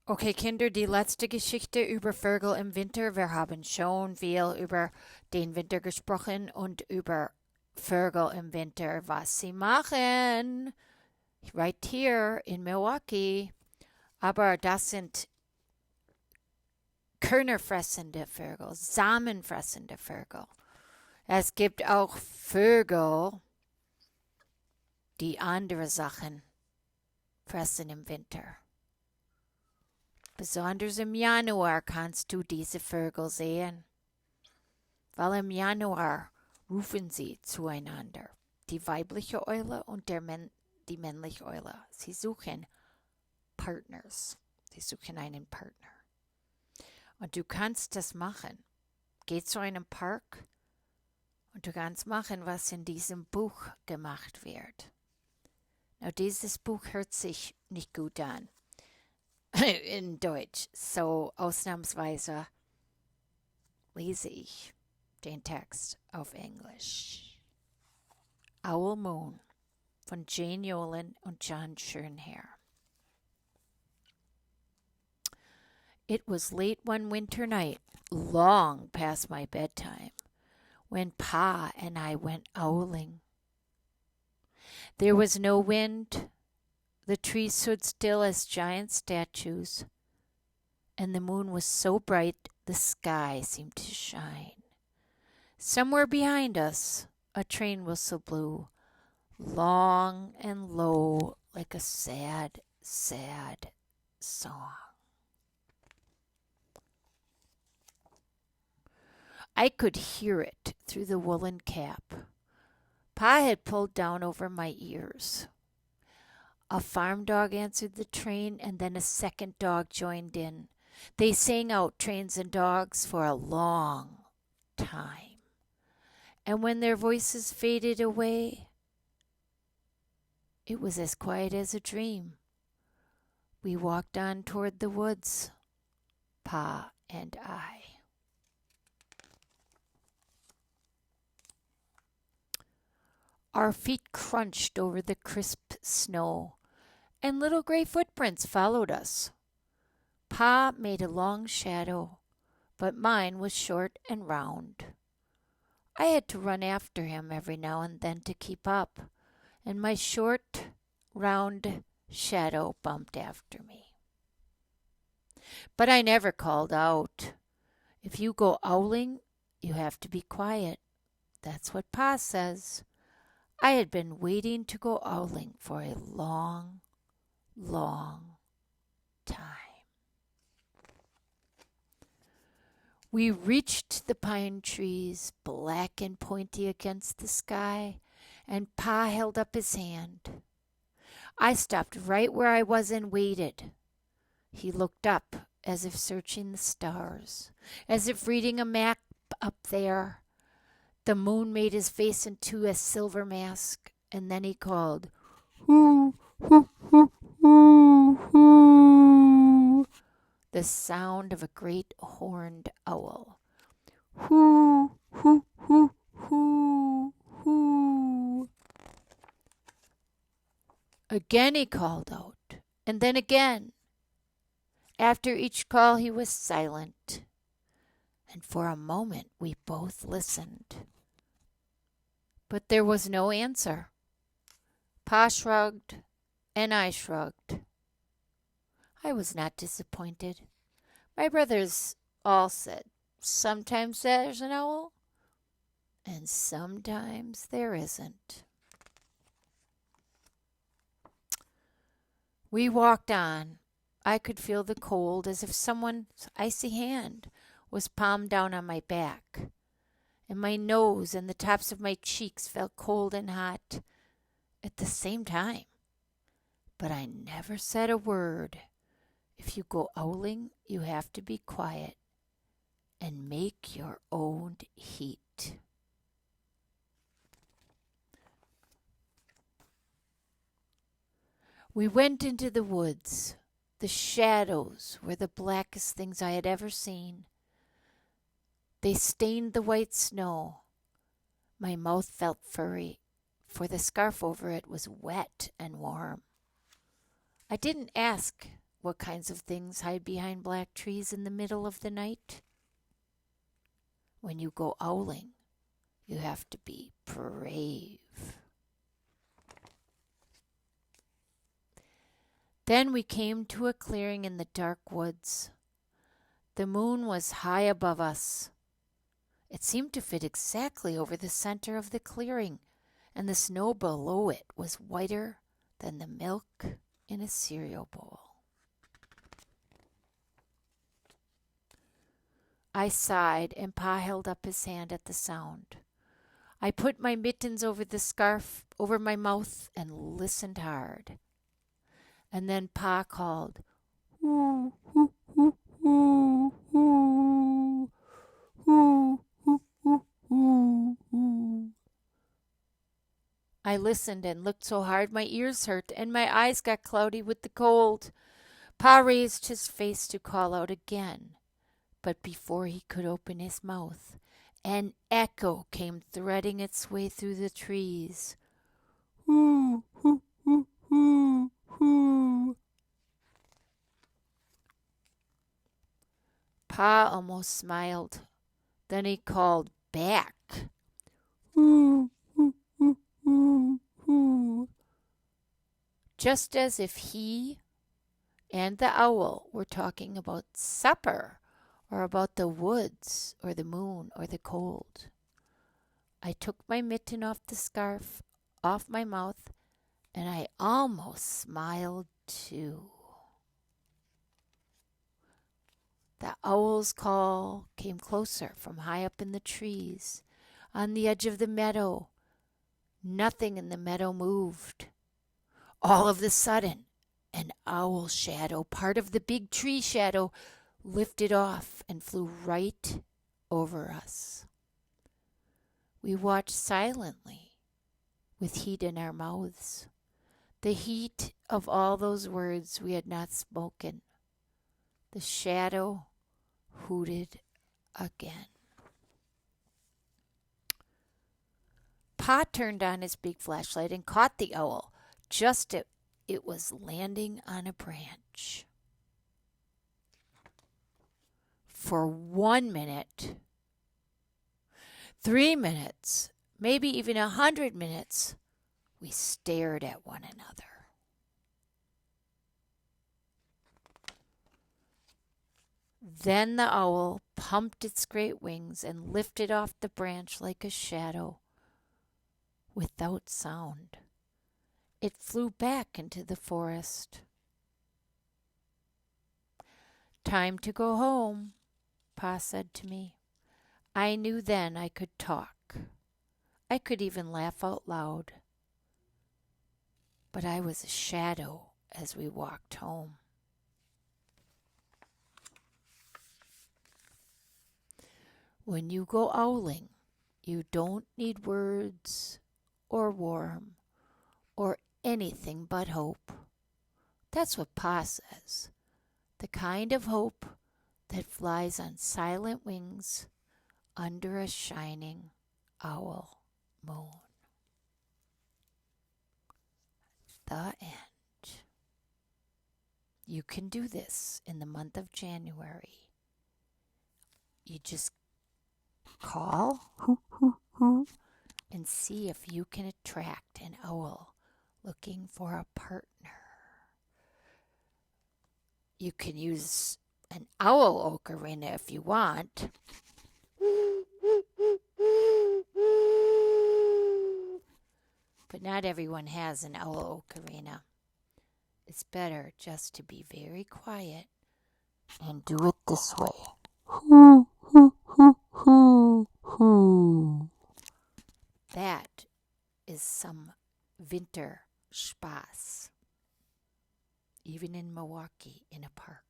Okay, Kinder, die letzte Geschichte über Vögel im Winter. Wir haben schon viel über den Winter gesprochen und über Vögel im Winter, was sie machen. Right here in Milwaukee. Aber das sind körnerfressende Vögel, samenfressende Vögel. Es gibt auch Vögel, die andere Sachen fressen im Winter. Besonders im Januar kannst du diese Vögel sehen, weil im Januar rufen sie zueinander. Die weibliche Eule und die männliche Eule. Sie suchen Partners. Sie suchen einen Partner. Und du kannst das machen. Geh zu einem Park und du kannst machen, was in diesem Buch gemacht wird. Now, dieses Buch hört sich nicht gut an in Deutsch, so ausnahmsweise lese ich den Text auf Englisch. Owl Moon von Jane Yolen und John Schoenherr. It was late one winter night, long past my bedtime, when Pa and I went owling. There was no wind. The trees stood still as giant statues, and the moon was so bright the sky seemed to shine. Somewhere behind us, a train whistle blew, long and low, like a sad, sad song. I could hear it through the woolen cap Pa had pulled down over my ears. A farm dog answered the train, and then a second dog joined in. They sang out trains and dogs for a long time. And when their voices faded away, it was as quiet as a dream. We walked on toward the woods, Pa and I. Our feet crunched over the crisp snow, and little gray footprints followed us. Pa made a long shadow, but mine was short and round. I had to run after him every now and then to keep up, and my short, round shadow bumped after me. But I never called out. If you go owling, you have to be quiet. That's what Pa says. I had been waiting to go owling for a long, long time. We reached the pine trees, black and pointy against the sky, and Pa held up his hand. I stopped right where I was and waited. He looked up as if searching the stars, as if reading a map up there. The moon made his face into a silver mask, and then he called, "Hoo, hoo, hoo, hoo, hoo," the sound of a great horned owl. "Hoo, hoo, hoo, hoo, hoo." Again he called out, and then again. After each call he was silent, and for a moment we both listened. But there was no answer. Pa shrugged, and I shrugged. I was not disappointed. My brothers all said, "Sometimes there's an owl, and sometimes there isn't." We walked on. I could feel the cold as if someone's icy hand was palmed down on my back, and my nose and the tops of my cheeks felt cold and hot at the same time. But I never said a word. If you go owling, you have to be quiet and make your own heat. We went into the woods. The shadows were the blackest things I had ever seen. They stained the white snow. My mouth felt furry, for the scarf over it was wet and warm. I didn't ask what kinds of things hide behind black trees in the middle of the night? When you go owling, you have to be brave. Then we came to a clearing in the dark woods. The moon was high above us. It seemed to fit exactly over the center of the clearing, and the snow below it was whiter than the milk in a cereal bowl. I sighed, and Pa held up his hand at the sound. I put my mittens over the scarf over my mouth and listened hard. And then Pa called, "Hoo, hoo, hoo, hoo, hoo, hoo, hoo, hoo, hoo, hoo." I listened and looked so hard my ears hurt and my eyes got cloudy with the cold. Pa raised his face to call out again, but before he could open his mouth, an echo came threading its way through the trees. "Hoo, hoo, hoo, hoo, hoo." Pa almost smiled. Then he called back, "Hoo, hoo, hoo, hoo, hoo," just as if he and the owl were talking about supper or about the woods or the moon or the cold. I took my mitten off the scarf, off my mouth, and I almost smiled too. The owl's call came closer from high up in the trees. On the edge of the meadow, nothing in the meadow moved. All of a sudden, an owl shadow, part of the big tree shadow, lifted off and flew right over us. We watched silently, with heat in our mouths, the heat of all those words we had not spoken. The shadow hooted again. Pa turned on his big flashlight and caught the owl just as it was landing on a branch. For 1 minute, 3 minutes, maybe even 100 minutes, we stared at one another. Then the owl pumped its great wings and lifted off the branch like a shadow. Without sound, it flew back into the forest. "Time to go home," Pa said to me. I knew then I could talk. I could even laugh out loud. But I was a shadow as we walked home. When you go owling, you don't need words or warm or anything but hope. That's what Pa says. The kind of hope that flies on silent wings under a shining owl moon. The end. You can do this in the month of January. You just call and see if you can attract an owl looking for a partner. You can use an owl ocarina if you want. But not everyone has an owl ocarina. It's better just to be very quiet and do it this way. That is some winter Spaß, even in Milwaukee in a park.